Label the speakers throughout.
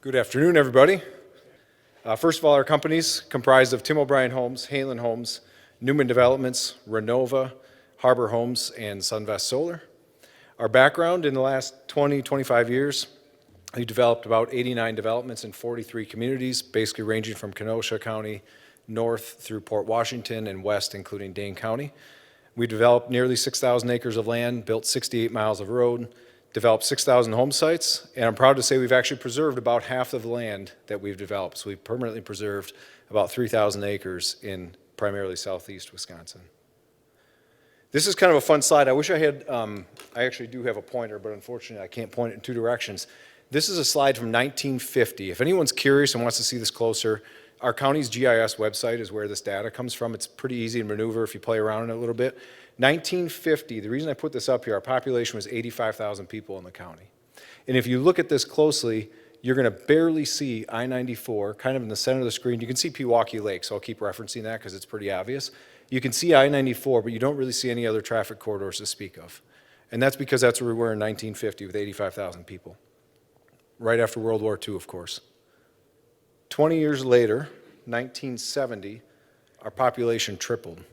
Speaker 1: Good afternoon, everybody. First of all, our company's comprised of Tim O'Brien Homes, Halen Homes, Neumann Developments, Renova, Harbor Homes, and Sunvest Solar. Our background in the last 25 years, we developed about 89 developments in 43 communities, basically ranging from Kenosha County north through Port Washington and west, including Dane County. We developed nearly 6,000 acres of land, built 68 miles of road, developed 6,000 home sites, and I'm proud to say we've actually preserved about half of the land that we've developed. So we've permanently preserved about 3,000 acres in primarily southeast Wisconsin. This is kind of a fun slide. I wish I had, I actually do have a pointer, but unfortunately I can't point it in two directions. This is a slide from 1950. If anyone's curious and wants to see this closer, our county's GIS website is where this data comes from. It's pretty easy to maneuver if you play around in it a little bit. 1950, the reason I put this up here, our population was 85,000 people in the county. And if you look at this closely, you're going to barely see I-94 kind of in the center of the screen. You can see Pewaukee Lake, so I'll keep referencing that because it's pretty obvious. You can see I-94, but you don't really see any other traffic corridors to speak of. And that's because that's where we were in 1950 with 85,000 people. Right after World War II, of course. 20 years later, 1970, our population tripled.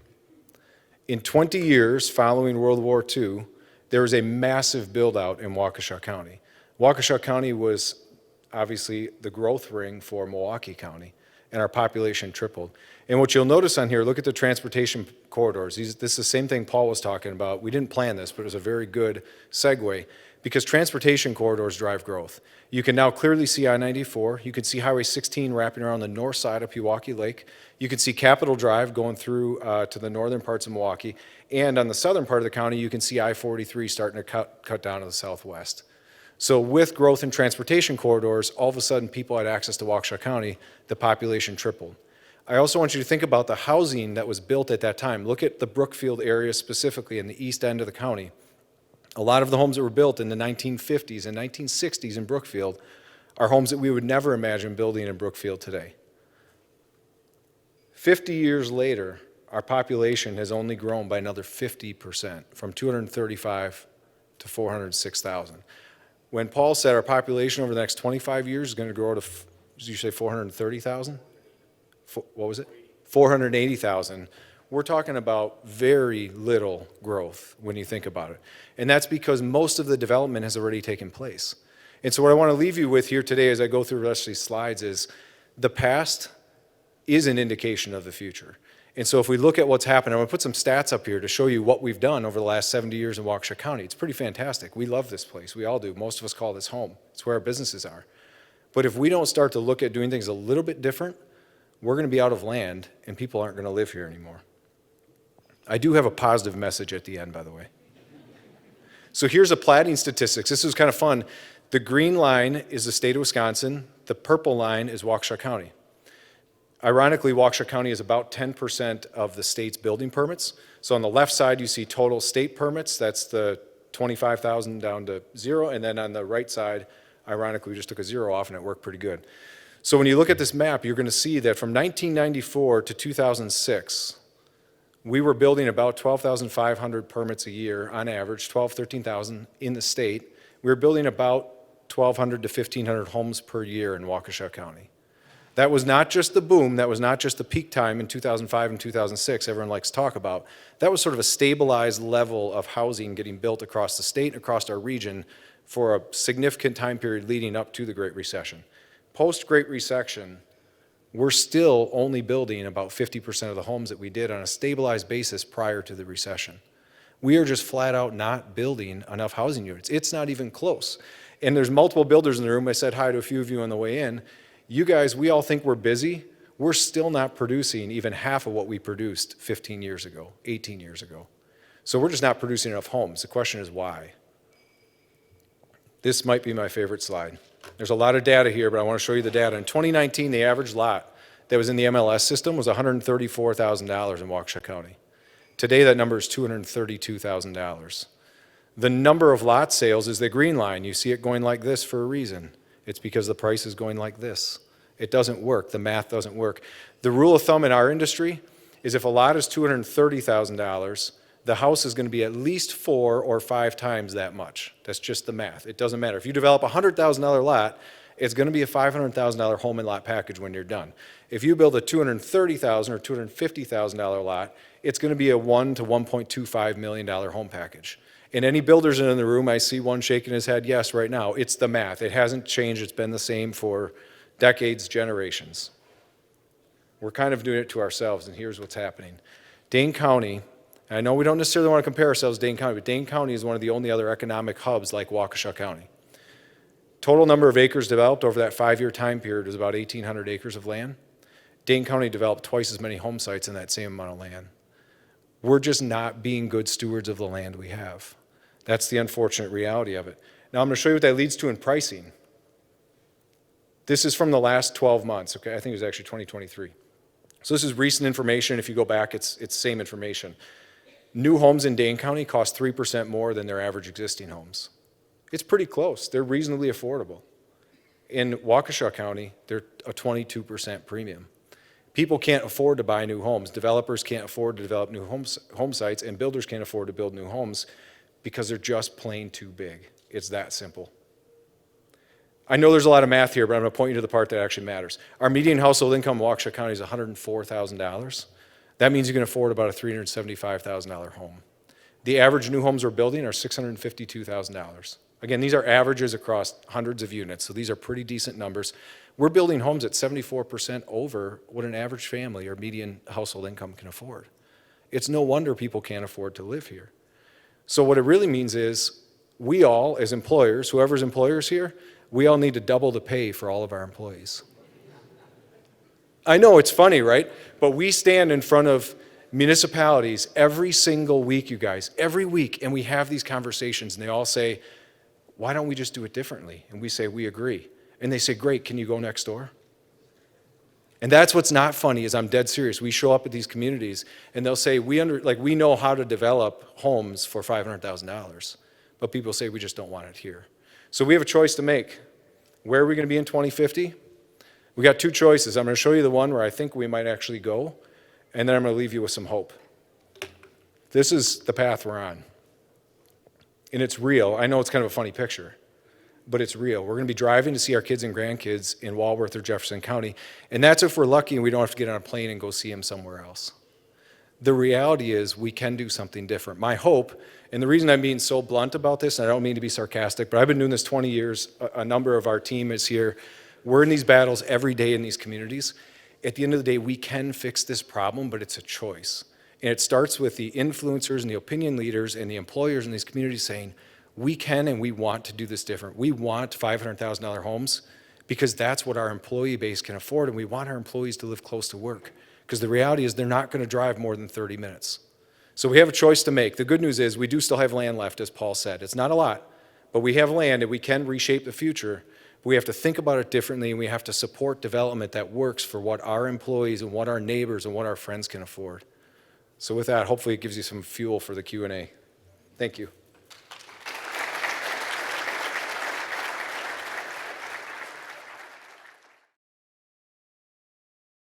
Speaker 1: In 20 years following World War II, there was a massive build-out in Waukesha County. Waukesha County was obviously the growth ring for Milwaukee County, and our population tripled. And what you'll notice on here, look at the transportation corridors. This is the same thing Paul was talking about. We didn't plan this, but it was a very good segue, because transportation corridors drive growth. You can now clearly see I-94. You can see Highway 16 wrapping around the north side of Pewaukee Lake. You can see Capitol Drive going through to the northern parts of Milwaukee. And on the southern part of the county, you can see I-43 starting to cut down to the southwest. So with growth in transportation corridors, all of a sudden people had access to Waukesha County, the population tripled. I also want you to think about the housing that was built at that time. Look at the Brookfield area specifically in the east end of the county. A lot of the homes that were built in the 1950s and 1960s in Brookfield are homes that we would never imagine building in Brookfield today. 50 years later, our population has only grown by another 50%, from 235 to 406,000. When Paul said our population over the next 25 years is going to grow to, did you say 430,000? What was it? 480,000. We're talking about very little growth when you think about it. And that's because most of the development has already taken place. And so what I want to leave you with here today as I go through the rest of these slides is the past is an indication of the future. And so if we look at what's happened, I'm going to put some stats up here to show you what we've done over the last 70 years in Waukesha County. It's pretty fantastic. We love this place. We all do. Most of us call this home. It's where our businesses are. But if we don't start to look at doing things a little bit different, we're going to be out of land and people aren't going to live here anymore. I do have a positive message at the end, by the way. So here's a platting statistics. This was kind of fun. The green line is the state of Wisconsin. The purple line is Waukesha County. Ironically, Waukesha County is about 10% of the state's building permits. So on the left side, you see total state permits. That's the 25,000 down to zero. And then on the right side, ironically, we just took a zero off and it worked pretty good. So when you look at this map, you're going to see that from 1994 to 2006, we were building about 12,500 permits a year on average, 13,000 in the state. We were building about 1,200 to 1,500 homes per year in Waukesha County. That was not just the boom, that was not just the peak time in 2005 and 2006 everyone likes to talk about. That was sort of a stabilized level of housing getting built across the state and across our region for a significant time period leading up to the Great Recession. Post-Great Recession, we're still only building about 50% of the homes that we did on a stabilized basis prior to the recession. We are just flat out not building enough housing units. It's not even close. And there's multiple builders in the room. I said hi to a few of you on the way in. You guys, we all think we're busy. We're still not producing even half of what we produced 15 years ago, 18 years ago. So we're just not producing enough homes. The question is why? This might be my favorite slide. There's a lot of data here, but I want to show you the data. In 2019, the average lot that was in the MLS system was $134,000 in Waukesha County. Today, that number is $232,000. The number of lot sales is the green line. You see it going like this for a reason. It's because the price is going like this. It doesn't work. The math doesn't work. The rule of thumb in our industry is if a lot is $230,000, the house is going to be at least 4 or 5 times that much. That's just the math. It doesn't matter. If you develop a $100,000 lot it's going to be a $500,000 home and lot package when you're done. If you build a $230,000 or $250,000 lot, it's going to be a $1 to $1.25 million home package. And any builders in the room, I see one shaking his head, yes, right now, it's the math. It hasn't changed. It's been the same for decades, generations. We're kind of doing it to ourselves, and here's what's happening. Dane County, and I know we don't necessarily want to compare ourselves to Dane County, but Dane County is one of the only other economic hubs like Waukesha County. Total number of acres developed over that 5-year time period is about 1,800 acres of land. Dane County developed twice as many home sites in that same amount of land. We're just not being good stewards of the land we have. That's the unfortunate reality of it. Now I'm going to show you what that leads to in pricing. This is from the last 12 months, okay? I think it was actually 2023. So this is recent information. If you go back, it's same information. New homes in Dane County cost 3% more than their average existing homes. It's pretty close. They're reasonably affordable. In Waukesha County, they're a 22% premium. People can't afford to buy new homes. Developers can't afford to develop new home sites, and builders can't afford to build new homes because they're just plain too big. It's that simple. I know there's a lot of math here, but I'm going to point you to the part that actually matters. Our median household income in Waukesha County is $104,000. That means you can afford about a $375,000 home. The average new homes we're building are $652,000. Again, these are averages across hundreds of units, so these are pretty decent numbers. We're building homes at 74% over what an average family or median household income can afford. It's no wonder people can't afford to live here. So what it really means is we all, as employers, whoever's employers here, we all need to double the pay for all of our employees. I know it's funny, right? But we stand in front of municipalities every single week, you guys, every week, and we have these conversations, and they all say, why don't we just do it differently? And we say, we agree. And they say, great, can you go next door? And that's what's not funny, is I'm dead serious. We show up at these communities, and they'll say, we know how to develop homes for $500,000, but people say we just don't want it here. So we have a choice to make. Where are we going to be in 2050? We got two choices. I'm going to show you the one where I think we might actually go, and then I'm going to leave you with some hope. This is the path we're on. And it's real. I know it's kind of a funny picture, but it's real. We're going to be driving to see our kids and grandkids in Walworth or Jefferson County, and that's if we're lucky and we don't have to get on a plane and go see them somewhere else. The reality is we can do something different. My hope, and the reason I'm being so blunt about this, and I don't mean to be sarcastic, but I've been doing this 20 years. A number of our team is here. We're in these battles every day in these communities. At the end of the day, we can fix this problem, but it's a choice. And it starts with the influencers and the opinion leaders and the employers in these communities saying, we can and we want to do this different. We want $500,000 homes because that's what our employee base can afford, and we want our employees to live close to work. Because the reality is they're not going to drive more than 30 minutes. So we have a choice to make. The good news is we do still have land left, as Paul said. It's not a lot, but we have land and we can reshape the future. But we have to think about it differently, and we have to support development that works for what our employees and what our neighbors and what our friends can afford. So with that, hopefully it gives you some fuel for the Q&A. Thank you.